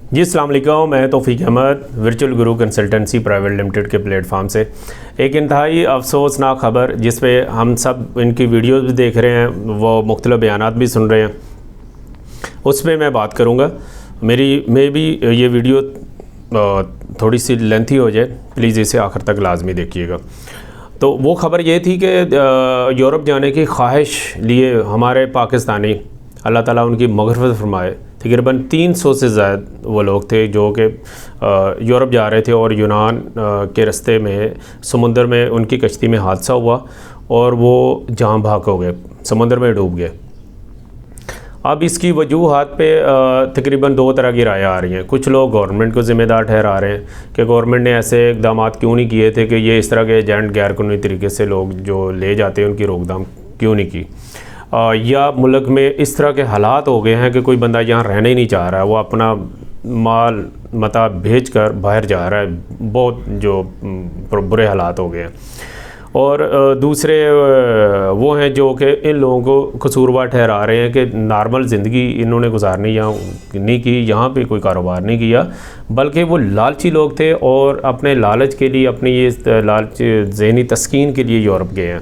जी अस्सलाम वालेकुम, मैं तौफीक अहमद वर्चुअल गुरु कंसल्टेंसी प्राइवेट लिमिटेड के प्लेटफॉर्म से एक इंतहाई अफसोसनाक ख़बर जिस पे हम सब इनकी वीडियोस भी देख रहे हैं, वो मुख्तलिफ बयानात भी सुन रहे हैं, उस पर मैं बात करूँगा। मैं भी ये वीडियो थोड़ी सी लेंथी हो जाए, प्लीज़ इसे आखिर तक लाजमी देखिएगा। तो वो ख़बर ये थी कि यूरोप जाने की ख्वाहिश लिए हमारे पाकिस्तानी, अल्लाह ताला उनकी मग़फ़िरत फरमाए, तकरीबन 300 से ज़्यादा वो लोग थे जो कि यूरोप जा रहे थे और यूनान के रास्ते में समुंदर में उनकी कश्ती में हादसा हुआ और वो जान भाग हो गए, समुंदर में डूब गए। अब इसकी वजूहात पे तकरीबन दो तरह की राय आ रही हैं। कुछ लोग गवर्नमेंट को ज़िम्मेदार ठहरा रहे हैं कि गवर्नमेंट ने ऐसे इकदाम क्यों नहीं किए थे कि ये इस तरह के एजेंट गैर कानूनी तरीके से लोग जो ले जाते हैं उनकी रोकथाम क्यों नहीं की, या मुल्क में इस तरह के हालात हो गए हैं कि कोई बंदा यहाँ रहना ही नहीं चाह रहा है, वो अपना माल मता भेज कर बाहर जा रहा है, बहुत जो बुरे हालात हो गए हैं। और दूसरे वो हैं जो कि इन लोगों को कसूरवार ठहरा रहे हैं कि नॉर्मल ज़िंदगी इन्होंने गुजारनी यहाँ नहीं की, यहाँ पे कोई कारोबार नहीं किया, बल्कि वो लालची लोग थे और अपने लालच के लिए, अपनी ये लालच ज़हनी तस्कीन के लिए यूरोप गए हैं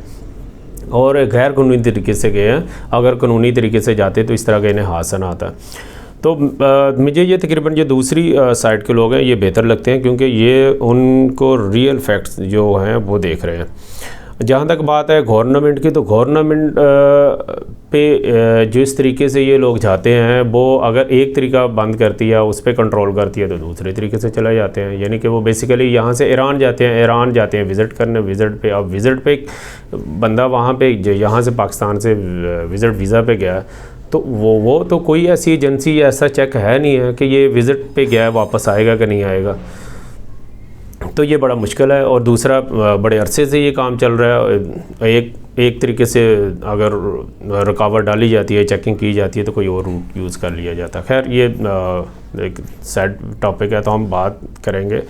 और गैर कानूनी तरीके से गए हैं। अगर कानूनी तरीके से जाते तो इस तरह का इन्हें हादसा ना आता। तो मुझे ये तकरीबन जो दूसरी साइड के लोग हैं ये बेहतर लगते हैं, क्योंकि ये उनको रियल फैक्ट्स जो हैं वो देख रहे हैं। जहाँ तक बात है गवर्नमेंट की, तो गवर्नमेंट पे जिस तरीके से ये लोग जाते हैं, वो अगर एक तरीका बंद करती है, उस पर कंट्रोल करती है, तो दूसरे तरीके से चले जाते हैं। यानी कि वो बेसिकली यहाँ से ईरान जाते हैं विज़िट करने, विज़िट पे अब विज़िट पे बंदा वहाँ पे यहाँ से पाकिस्तान से विज़िट वीज़ा पे गया, तो वो तो कोई ऐसी एजेंसी ऐसा चेक है नहीं है कि ये विज़िट पे गया है वापस आएगा कि नहीं आएगा, तो ये बड़ा मुश्किल है। और दूसरा बड़े अरसे से ये काम चल रहा है, एक तरीके से अगर रुकावट डाली जाती है, चेकिंग की जाती है, तो कोई और रूट यूज़ कर लिया जाता है। खैर ये एक सैड टॉपिक है, तो हम बात करेंगे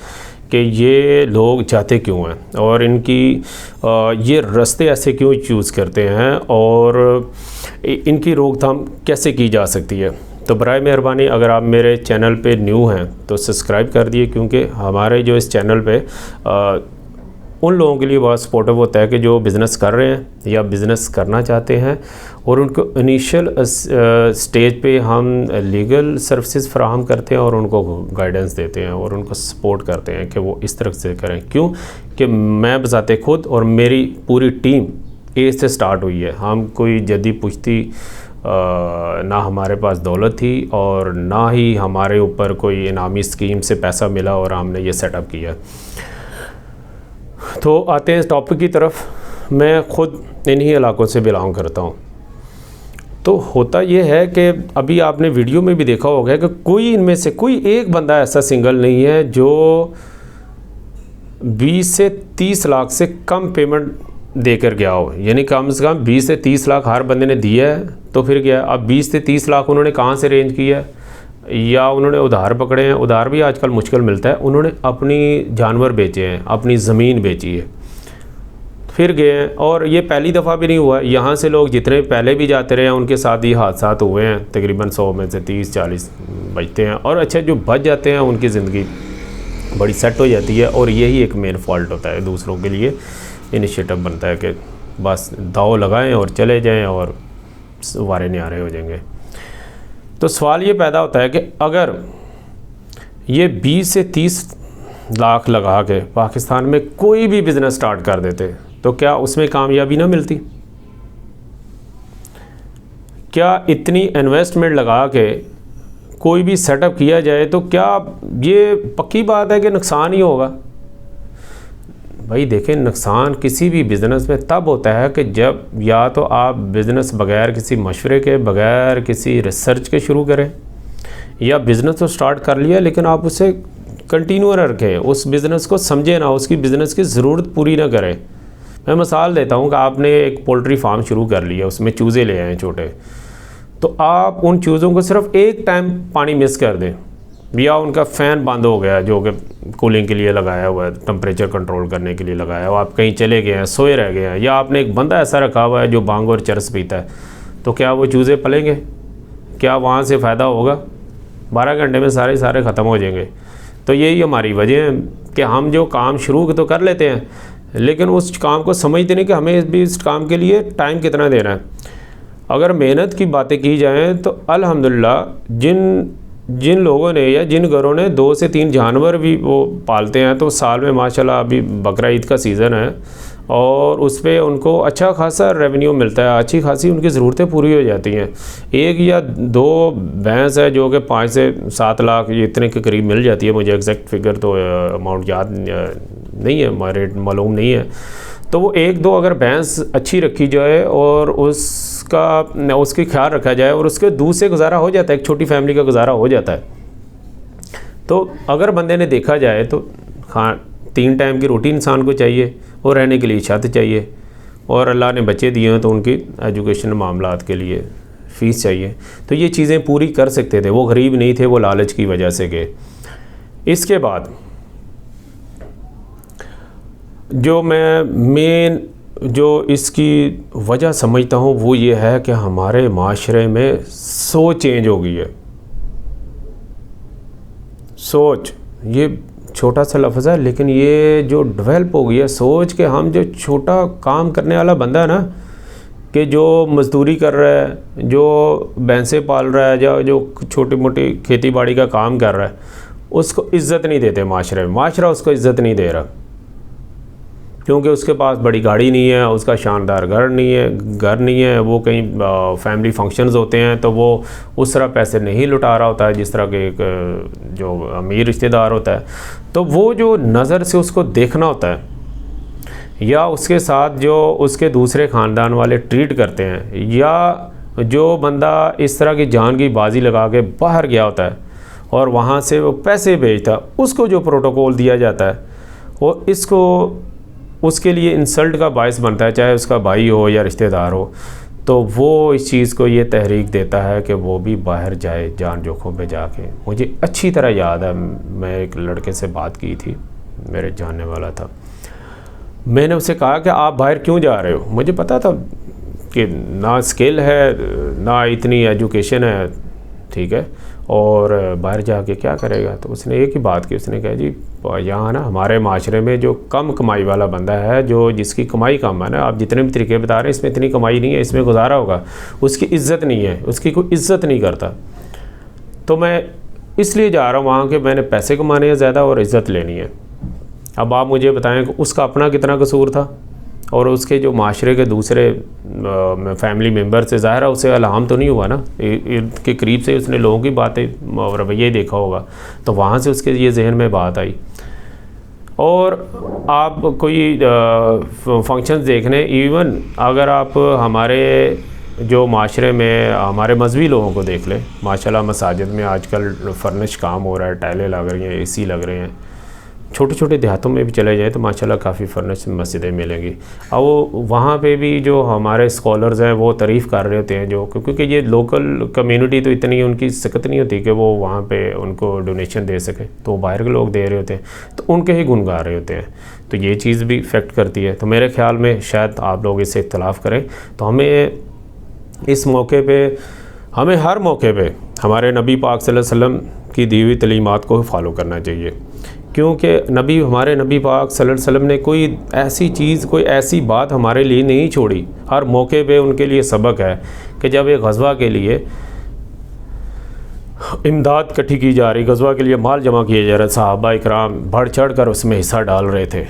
कि ये लोग जाते क्यों हैं और इनकी ये रास्ते ऐसे क्यों चूज़ करते हैं और इनकी रोकथाम कैसे की जा सकती है। तो बराए मेहरबानी अगर आप मेरे चैनल पे न्यू हैं तो सब्सक्राइब कर दिए, क्योंकि हमारे जो इस चैनल पे उन लोगों के लिए बहुत सपोर्टिव होता है कि जो बिज़नेस कर रहे हैं या बिज़नेस करना चाहते हैं और उनको इनिशियल स्टेज पे हम लीगल सर्विसेज फराहम करते हैं और उनको गाइडेंस देते हैं और उनको सपोर्ट करते हैं कि वो इस तरह से करें। क्यों कि मैं बजाते खुद और मेरी पूरी टीम ए से स्टार्ट हुई है। हम कोई जदी पुश्ती ना हमारे पास दौलत थी और ना ही हमारे ऊपर कोई इनामी स्कीम से पैसा मिला और हमने ये सेटअप किया। तो आते हैं इस टॉपिक की तरफ। मैं ख़ुद इन्हीं इलाकों से बिलोंग करता हूँ। तो होता ये है कि अभी आपने वीडियो में भी देखा होगा कि कोई इनमें से कोई एक बंदा ऐसा सिंगल नहीं है जो 20 से 30 लाख से कम पेमेंट देकर गया हो। यानी कम से कम 20 से 30 लाख हर बंदे ने दिया है तो फिर गया। अब 20 से 30 लाख उन्होंने कहाँ से अरेंज किया है, या उन्होंने उधार पकड़े हैं। उधार भी आजकल मुश्किल मिलता है। उन्होंने अपनी जानवर बेचे हैं, अपनी ज़मीन बेची है, फिर गए हैं। और ये पहली दफ़ा भी नहीं हुआ। यहाँ से लोग जितने पहले भी जाते रहे हैं उनके साथ ये हादसा हुए हैं। तकरीबन 100 में से 30-40 बचते हैं और अच्छा जो बच जाते हैं उनकी ज़िंदगी बड़ी सेट हो जाती है। और यही एक मेन फॉल्ट होता है, दूसरों के लिए इनिशिएटिव बनता है कि बस दाव लगाएं और चले जाएं और वारे न्यारे हो जाएंगे। तो सवाल ये पैदा होता है कि अगर ये 20 से 30 लाख लगा के पाकिस्तान में कोई भी बिज़नेस स्टार्ट कर देते तो क्या उसमें कामयाबी ना मिलती? क्या इतनी इन्वेस्टमेंट लगा के कोई भी सेटअप किया जाए तो क्या ये पक्की बात है कि नुकसान ही होगा? भाई देखें, नुकसान किसी भी बिज़नेस में तब होता है कि जब या तो आप बिज़नेस बगैर किसी मशवरे के, बगैर किसी रिसर्च के शुरू करें, या बिज़नेस तो स्टार्ट कर लिया लेकिन आप उसे कंटिन्यू रखें, उस बिज़नेस को समझें ना, उसकी बिज़नेस की ज़रूरत पूरी ना करें। मैं मिसाल देता हूँ कि आपने एक पोल्ट्री फार्म शुरू कर लिया, उसमें चूज़े ले आए छोटे, तो आप उन चूज़ों को सिर्फ एक टाइम पानी मिस कर दें, या उनका फ़ैन बंद हो गया जो कि कूलिंग के लिए लगाया हुआ है, टेम्परेचर कंट्रोल करने के लिए लगाया हुआ, आप कहीं चले गए हैं, सोए रह गए हैं, या आपने एक बंदा ऐसा रखा हुआ है जो भांग और चरस पीता है, तो क्या वो चूज़े पलेंगे? क्या वहाँ से फ़ायदा होगा? 12 घंटे में सारे ख़त्म हो जाएंगे। तो यही हमारी वजह है कि हम जो काम शुरू तो कर लेते हैं, लेकिन उस काम को समझते नहीं कि हमें भी इस काम के लिए टाइम कितना देना है। अगर मेहनत की बातें की जाएँ तो अल्हम्दुलिल्लाह जिन लोगों ने या जिन घरों ने 2 से 3 जानवर भी वो पालते हैं, तो साल में माशाल्लाह अभी बकरा ईद का सीज़न है और उस पर उनको अच्छा खासा रेवेन्यू मिलता है, अच्छी खासी उनकी ज़रूरतें पूरी हो जाती हैं। 1 या 2 भैंस है जो कि 5 से 7 लाख ये इतने के करीब मिल जाती है। मुझे एग्जैक्ट फिगर तो अमाउंट याद नहीं है, रेट मालूम नहीं है। तो वो 1-2 अगर भैंस अच्छी रखी जाए और उसकी ख्याल रखा जाए और उसके दूध से गुजारा हो जाता है, एक छोटी फैमिली का गुजारा हो जाता है। तो अगर बंदे ने देखा जाए तो 3 टाइम की रोटी इंसान को चाहिए और रहने के लिए छत चाहिए, और अल्लाह ने बच्चे दिए हैं तो उनकी एजुकेशन मामलात के लिए फ़ीस चाहिए। तो ये चीज़ें पूरी कर सकते थे, वो गरीब नहीं थे, वो लालच की वजह से गए। इसके बाद जो मैं मेन जो इसकी वजह समझता हूँ वो ये है कि हमारे माशरे में सोच चेंज हो गई है। सोच, ये छोटा सा लफ्ज़ है लेकिन ये जो डेवलप हो गई है सोच के, हम जो छोटा काम करने वाला बंदा है ना, कि जो मज़दूरी कर रहा है, जो भैंसें पाल रहा है, या जो छोटी मोटी खेती बाड़ी का काम कर रहा है, उसको इज़्ज़त नहीं देते माशरे में। माशरा उसको इज़्ज़त नहीं दे रहा क्योंकि उसके पास बड़ी गाड़ी नहीं है, उसका शानदार घर नहीं है, वो कहीं फैमिली फंक्शंस होते हैं तो वो उस तरह पैसे नहीं लुटा रहा होता है जिस तरह के एक जो अमीर रिश्तेदार होता है। तो वो जो नज़र से उसको देखना होता है, या उसके साथ जो उसके दूसरे ख़ानदान वाले ट्रीट करते हैं, या जो बंदा इस तरह की जान की बाजी लगा के बाहर गया होता है और वहाँ से वो पैसे भेजता, उसको जो प्रोटोकॉल दिया जाता है वो इसको उसके लिए इंसल्ट का बायस बनता है, चाहे उसका भाई हो या रिश्तेदार हो। तो वो इस चीज़ को ये तहरीक देता है कि वो भी बाहर जाए जान जोखों पे जाके। मुझे अच्छी तरह याद है, मैं एक लड़के से बात की थी, मेरे जानने वाला था। मैंने उससे कहा कि आप बाहर क्यों जा रहे हो? मुझे पता था कि ना स्किल है ना इतनी एजुकेशन है, ठीक है, और बाहर जाके क्या करेगा। तो उसने एक ही बात की, उसने कहा जी यहाँ ना हमारे माशरे में जो कम कमाई वाला बंदा है, जो जिसकी कमाई कम है ना, आप जितने भी तरीके बता रहे हैं इसमें इतनी कमाई नहीं है, इसमें गुजारा होगा, उसकी इज़्ज़त नहीं है, उसकी कोई इज़्ज़त नहीं करता। तो मैं इसलिए जा रहा हूँ वहाँ के मैंने पैसे कमाने हैं ज़्यादा और इज़्ज़त लेनी है। अब आप मुझे बताएं कि उसका अपना कितना कसूर था और उसके जो माशरे के दूसरे फैमिली मेम्बर से, ज़ाहिर है उसे अलहाम तो नहीं हुआ ना, के करीब से उसने लोगों की बातें और रवैया देखा होगा, तो वहाँ से उसके ये जहन में बात आई। और आप कोई फंक्शंस देखने, इवन अगर आप हमारे जो माशरे में हमारे मजहबी लोगों को देख लें, माशाल्लाह मसाजिद में आजकल फर्निश काम हो रहा है, टाइलें लग रही हैं, एसी लग रहे हैं। छोटे छोटे देहातों में भी चले जाए तो माशाल्लाह काफ़ी फर्निश मस्जिदें मिलेंगी। और वो वहाँ पे भी जो हमारे स्कॉलर्स हैं वो तारीफ़ कर रहे होते हैं, जो क्योंकि ये लोकल कम्युनिटी तो इतनी उनकी सकत नहीं होती कि वो वहाँ पे उनको डोनेशन दे सकें, तो बाहर के लोग दे रहे होते हैं तो उनके ही गुण गा रहे होते हैं। तो ये चीज़ भी इफ़ेक्ट करती है। तो मेरे ख़्याल में शायद आप लोग इससे इख्तलाफ करें, तो हमें इस मौके पर, हमें हर मौके पर हमारे नबी पाक सल्लल्लाहु अलैहि वसल्लम की दी हुई तलीमात को फॉलो करना चाहिए, क्योंकि हमारे नबी पाक सल्लल्लाहु अलैहि वसल्लम ने कोई ऐसी चीज़, कोई ऐसी बात हमारे लिए नहीं छोड़ी। हर मौके पे उनके लिए सबक है कि जब एक गज़वा के लिए इमदाद इकट्ठी की जा रही, गज़वा के लिए माल जमा किया जा रहा, सहाबा इकराम बढ़ चढ़ कर उसमें हिस्सा डाल रहे थे,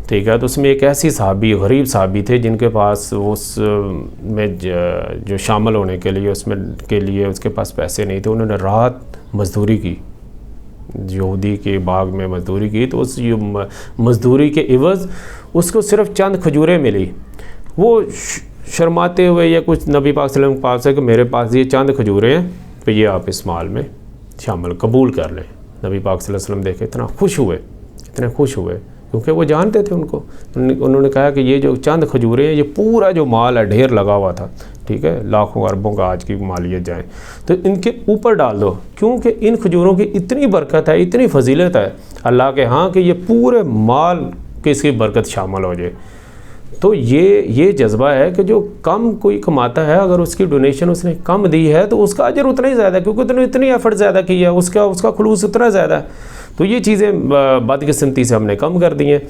ठीक है। तो उसमें एक ऐसी सहाबी, गरीब सहाबी थे जिनके पास उस में जो शामिल होने के लिए उसके पास पैसे नहीं थे। उन्होंने रात मज़दूरी की, यहूदी के बाग में मज़दूरी की, तो उस मज़दूरी के इवज़ उसको सिर्फ चंद खजूरें मिली। वो शर्माते हुए या कुछ नबी पाक सल्लल्लाहु अलैहि वसल्लम के पास है कि मेरे पास ये चंद खजूरें हैं, तो ये आप इस माल में शामिल कबूल कर लें। नबी पाक सल्लल्लाहु अलैहि वसल्लम देखे इतने खुश हुए क्योंकि वो जानते थे उनको। उन्होंने कहा कि ये जो चंद खजूरें हैं, ये पूरा जो माल है ढेर लगा हुआ था, ठीक है, लाखों अरबों का आज की मालियत जाए, तो इनके ऊपर डाल दो, क्योंकि इन खजूरों की इतनी बरकत है, इतनी फजीलत है अल्लाह के यहाँ कि ये पूरे माल की इसकी बरकत शामिल हो जाए। तो ये जज्बा है कि जो कम कोई कमाता है, अगर उसकी डोनेशन उसने कम दी है तो उसका अजर उतना ही ज़्यादा है, क्योंकि उसने इतनी एफर्ट ज़्यादा की है, उसका खुलूस उतना ज़्यादा है। तो ये चीज़ें बदकिस्मती से हमने कम कर दी हैं।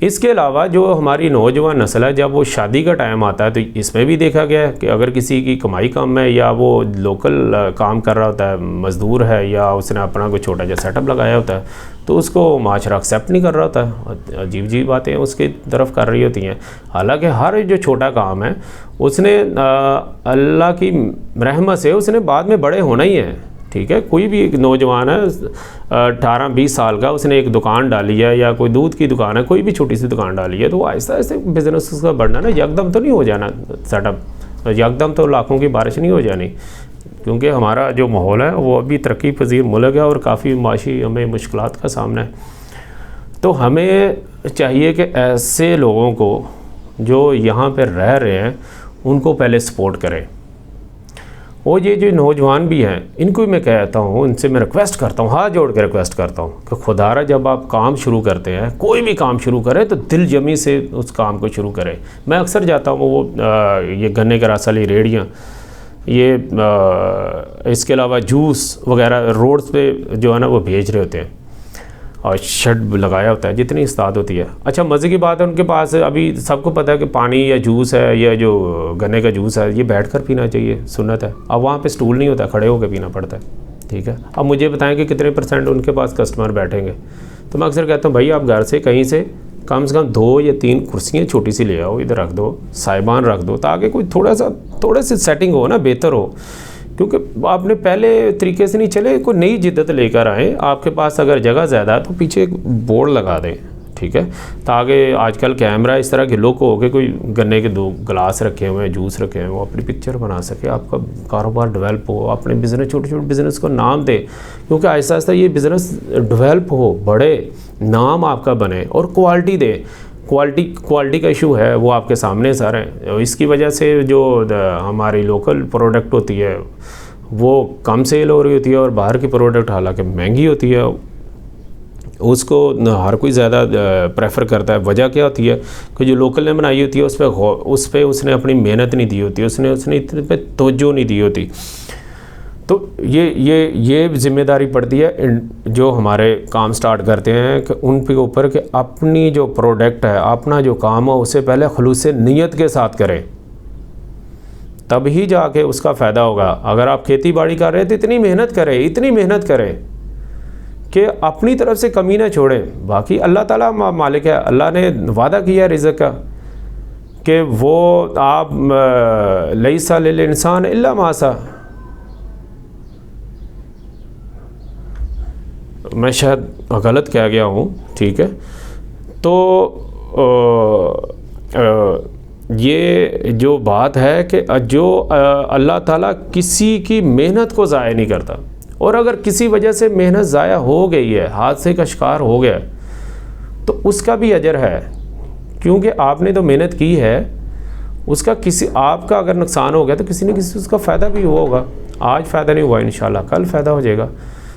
इसके अलावा जो हमारी नौजवान नस्ल है, जब वो शादी का टाइम आता है तो इसमें भी देखा गया है कि अगर किसी की कमाई कम है या वो लोकल काम कर रहा होता है, मज़दूर है, या उसने अपना कोई छोटा सा सेटअप लगाया होता है, तो उसको माशरा एक्सेप्ट नहीं कर रहा होता है। अजीब अजीब बातें उसकी तरफ कर रही होती हैं। हालांकि हर जो छोटा काम है उसने अल्लाह की रहमत से उसने बाद में बड़े होना ही है। ठीक है, कोई भी एक नौजवान है 18-20 साल का, उसने एक दुकान डाली है या कोई दूध की दुकान है, कोई भी छोटी सी दुकान डाली है, तो वो आहिस्ता आहिस्ता बिज़नेस उसका बढ़ना ना, यकदम तो नहीं हो जाना सेटअप, यकदम तो लाखों की बारिश नहीं हो जानी, क्योंकि हमारा जो माहौल है वो अभी तरक्की पजीर मुल्क है और काफ़ी माशी हमें मुश्किलात का सामना है। तो हमें चाहिए कि ऐसे लोगों को जो यहाँ पर रह रहे हैं उनको पहले सपोर्ट करें। और ये जो नौजवान भी हैं इनको भी मैं कहता हूँ, इनसे मैं रिक्वेस्ट करता हूँ, हाथ जोड़ के रिक्वेस्ट करता हूँ कि खुदारा जब आप काम शुरू करते हैं, कोई भी काम शुरू करें तो दिल जमी से उस काम को शुरू करें। मैं अक्सर जाता हूँ वो ये गन्ने का रस वाली रेहड़ियाँ, ये इसके अलावा जूस वगैरह रोड्स पे जो है ना वो भेज रहे होते हैं और शेड लगाया होता है, जितनी इस्ताद होती है। अच्छा, मज़े की बात है उनके पास अभी सबको पता है कि पानी या जूस है या जो गन्ने का जूस है ये बैठकर पीना चाहिए, सुन्नत है। अब वहाँ पे स्टूल नहीं होता, खड़े होकर पीना पड़ता है। ठीक है, अब मुझे बताएं कि कितने % उनके पास कस्टमर बैठेंगे। तो मैं अक्सर कहता हूँ भाई आप घर से कहीं से कम 2 या 3 कुर्सियाँ छोटी सी ले आओ, इधर रख दो, साइबान रख दो, ताकि कोई थोड़ा सी सेटिंग हो ना, बेहतर हो। क्योंकि आपने पहले तरीके से नहीं चले, कोई नई जिद्दत लेकर आए। आपके पास अगर जगह ज़्यादा है तो पीछे एक बोर्ड लगा दें, ठीक है, ताकि आजकल कैमरा इस तरह के लुक हो कि कोई गन्ने के 2 गिलास रखे हुए हैं, जूस रखे हुए हैं, वो अपनी पिक्चर बना सके, आपका कारोबार डेवलप हो, अपने बिज़नेस छोटे छोटे बिज़नेस को नाम दे, क्योंकि आहिस्ता आहिस्ता ये बिज़नेस डेवलप हो, बड़े नाम आपका बने और क्वालिटी दे। क्वालिटी का इशू है वो आपके सामने सर है। इसकी वजह से जो हमारी लोकल प्रोडक्ट होती है वो कम सेल हो रही होती है और बाहर की प्रोडक्ट हालांकि महंगी होती है, उसको हर कोई ज़्यादा प्रेफर करता है। वजह क्या होती है कि जो लोकल ने बनाई होती है उस पर उसने अपनी मेहनत नहीं दी होती, उसने इतने पे तवज्जो नहीं दी होती। तो ये जिम्मेदारी पड़ती है जो हमारे काम स्टार्ट करते हैं कि उन के ऊपर कि अपनी जो प्रोडक्ट है, अपना जो काम हो, उससे पहले खुलूस नीयत के साथ करें, तब ही जाके उसका फ़ायदा होगा। अगर आप खेती बाड़ी कर रहे हैं तो इतनी मेहनत करें कि अपनी तरफ से कमी ना छोड़ें। बाकी अल्लाह ताला मालिक है, अल्लाह ने वादा किया रिज़्क़ का कि वो आप लैसा लिल इंसान इल्ला मासा। मैं शायद गलत कह गया हूँ, ठीक है। तो ये जो बात है कि जो अल्लाह ताला किसी की मेहनत को ज़ाया नहीं करता, और अगर किसी वजह से मेहनत ज़ाया हो गई है, हादसे का शिकार हो गया, तो उसका भी अजर है, क्योंकि आपने तो मेहनत की है। उसका आपका अगर नुकसान हो गया तो किसी न किसी उसका फ़ायदा भी हुआ होगा। आज फ़ायदा नहीं हुआ, इंशाल्लाह कल फ़ायदा हो जाएगा।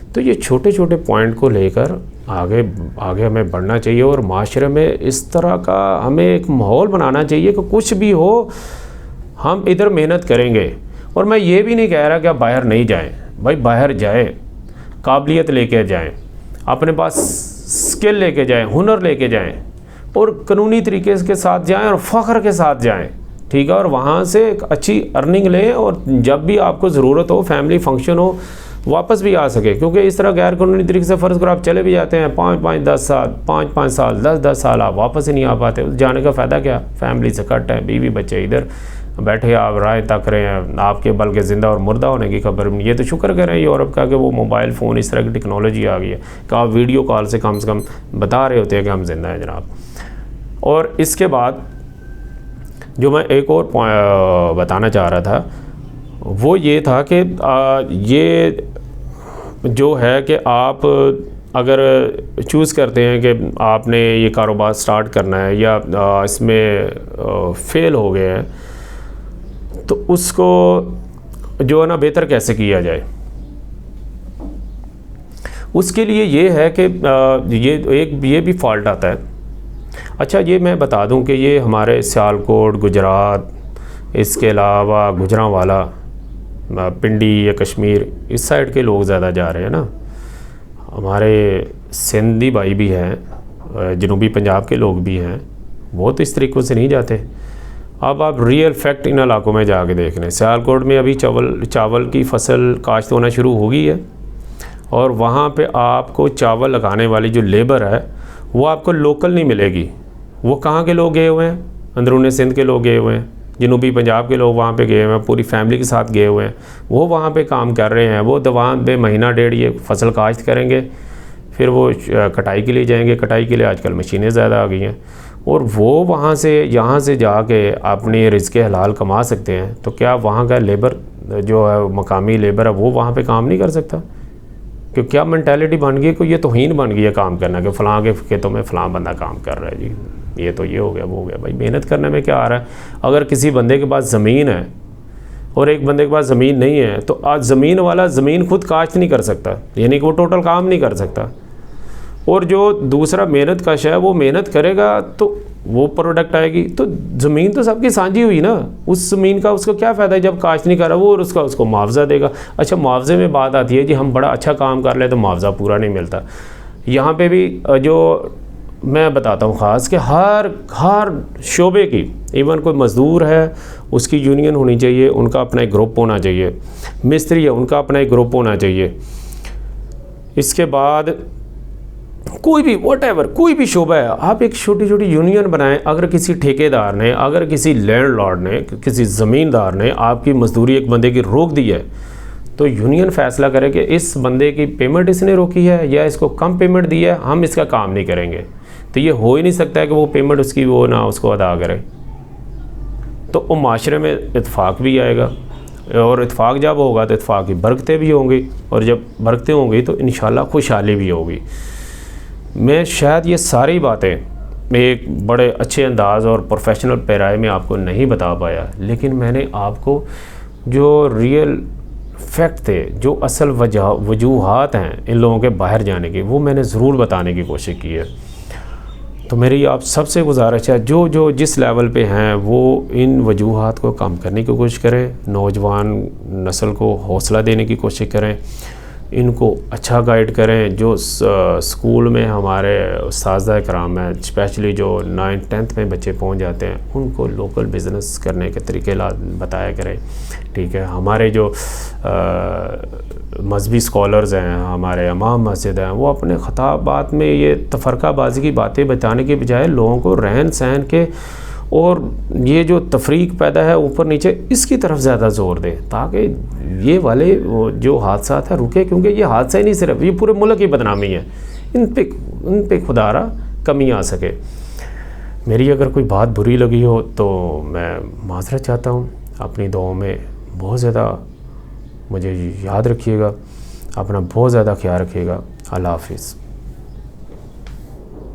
तो ये छोटे छोटे पॉइंट को लेकर आगे हमें बढ़ना चाहिए और माशरे में इस तरह का हमें एक माहौल बनाना चाहिए कि कुछ भी हो हम इधर मेहनत करेंगे। और मैं ये भी नहीं कह रहा कि आप बाहर नहीं जाएं, भाई बाहर जाएं, काबिलियत लेके जाएं, अपने पास स्किल लेके जाएं, हुनर लेके जाएं और कानूनी तरीके के साथ जाएं और फ़ख्र के साथ जाएं, ठीक है। और वहाँ से एक अच्छी अर्निंग लें और जब भी आपको ज़रूरत हो, फैमिली फंक्शन हो, वापस भी आ सके। क्योंकि इस तरह गैर कानूनी तरीके से फ़र्ज़ करो आप चले भी जाते हैं 5-5 साल 10 साल आप वापस ही नहीं आ पाते, उस जाने का फ़ायदा क्या? फैमिली से कट है, बीवी बच्चे इधर बैठे, आप राय तक रहे हैं, आपके बल्कि ज़िंदा और मुर्दा होने की खबर नहीं। ये तो शुक्र करें यूरोप का कि वो मोबाइल फ़ोन इस तरह की टेक्नोलॉजी आ गई है कि आप वीडियो कॉल से कम बता रहे होते हैं कि हम ज़िंदा हैं जनाब। और इसके बाद जो मैं एक और बताना चाह रहा था वो ये था कि ये जो है कि आप अगर चूज़ करते हैं कि आपने ये कारोबार स्टार्ट करना है या इसमें फ़ेल हो गए हैं, तो उसको जो है ना बेहतर कैसे किया जाए। उसके लिए ये है कि ये भी फॉल्ट आता है अच्छा, ये मैं बता दूं कि ये हमारे सियालकोट, गुजरात, इसके अलावा गुजरांवाला, पिंडी या कश्मीर, इस साइड के लोग ज़्यादा जा रहे हैं ना। हमारे सिंधी भाई भी हैं, जनूबी पंजाब के लोग भी हैं, वो तो इस तरीक़ों से नहीं जाते। अब आप रियल फैक्ट इन इलाकों में जाके देख लें। सियालकोट में अभी चावल की फसल काश्त होना शुरू हो गई है, और वहाँ पे आपको चावल लगाने वाली जो लेबर है वो आपको लोकल नहीं मिलेगी। वो कहाँ के लोग गए हुए हैं? अंदरूनी सिंध के लोग गए हुए हैं, जनूबी पंजाब के लोग वहाँ पे गए हुए हैं, पूरी फैमिली के साथ गए हुए हैं। वो वहाँ पे काम कर रहे हैं। वो दवान पे महीना डेढ़ ये फसल काश्त करेंगे, फिर वो कटाई के लिए जाएंगे। कटाई के लिए आजकल मशीनें ज़्यादा आ गई हैं, और वो वहाँ से यहाँ से जाके अपने रिज़्क़ हलाल कमा सकते हैं। तो क्या वहाँ का लेबर जो है, मकामी लेबर है, वो वहाँ पे काम नहीं कर सकता? क्योंकि क्या मेंटालिटी बन गई, कोई ये तौहीन बन गई है काम करना, कि फ़लाँ के खेतों में फ़लाँ बंदा काम कर रहा है जी, ये तो ये हो गया, वो हो गया। भाई मेहनत करने में क्या आ रहा है? अगर किसी बंदे के पास ज़मीन है और एक बंदे के पास ज़मीन नहीं है, तो आज ज़मीन वाला ज़मीन खुद काश्त नहीं कर सकता, यानी कि वो टोटल काम नहीं कर सकता। और जो दूसरा मेहनत कश है, वो मेहनत करेगा तो वो प्रोडक्ट आएगी। तो ज़मीन तो सबकी साझी हुई ना, उस ज़मीन का उसको क्या फ़ायदा है जब काश्त नहीं कर रहा वो, और उसको मुआवजा देगा। अच्छा, मुआवजे में बात आती है जी, हम बड़ा अच्छा काम कर ले तो मुआवजा पूरा नहीं मिलता। यहाँ पे भी जो मैं बताता हूँ ख़ास कि हर शोबे की, इवन कोई मज़दूर है उसकी यूनियन होनी चाहिए, उनका अपना एक ग्रुप होना चाहिए। मिस्त्री है, उनका अपना एक ग्रुप होना चाहिए। इसके बाद कोई भी वॉटेवर कोई भी शोबा है, आप एक छोटी छोटी यूनियन बनाएं। अगर किसी ठेकेदार ने, अगर किसी लैंडलॉर्ड ने, किसी ज़मींदार ने आपकी मजदूरी एक बंदे की रोक दी है, तो यूनियन फ़ैसला करे कि इस बंदे की पेमेंट इसने रोकी है या इसको कम पेमेंट दी है, हम इसका काम नहीं करेंगे। तो ये हो ही नहीं सकता है कि वो पेमेंट उसकी वो ना उसको अदा करे। तो वो माशरे में इत्फाक भी आएगा, और इत्फाक जब होगा तो इत्फाक की बरकतें भी होंगी, और जब बरकतें होंगी तो इंशाल्लाह खुशहाली भी होगी। मैं शायद ये सारी बातें एक बड़े अच्छे अंदाज़ और प्रोफेशनल पैराए में आपको नहीं बता पाया, लेकिन मैंने आपको जो रियल फैक्ट थे, जो असल वजूहात हैं इन लोगों के बाहर जाने की, वो मैंने ज़रूर बताने की कोशिश की है। तो मेरी आप सबसे गुजारिश है, जो जिस लेवल पे हैं वो इन वजूहात को कम करने की कोशिश करें, नौजवान नस्ल को हौसला देने की कोशिश करें, इनको अच्छा गाइड करें। जो स्कूल में हमारे उस्ताज़ कराम हैं, स्पेशली जो 9th 10th में बच्चे पहुंच जाते हैं, उनको लोकल बिज़नेस करने के तरीके बताया करें। ठीक है, हमारे जो मजहबी स्कॉलर्स हैं, हमारे इमाम मस्जिद हैं, वो अपने खताबात में ये तफरकाबाजी की बातें बताने के बजाय लोगों को रहन सहन के और ये जो तफरीक पैदा है ऊपर नीचे, इसकी तरफ ज़्यादा ज़ोर दें, ताकि ये वाले जो हादसा है रुके। क्योंकि ये हादसा ही नहीं सिर्फ, ये पूरे मुल्क की बदनामी है। इन पे खुदारा कमी आ सके। मेरी अगर कोई बात बुरी लगी हो तो मैं माज़रत चाहता हूँ। अपनी दुआओं में बहुत ज़्यादा मुझे याद रखिएगा, अपना बहुत ज़्यादा ख्याल रखिएगा। अल्लाह हाफ़िज़।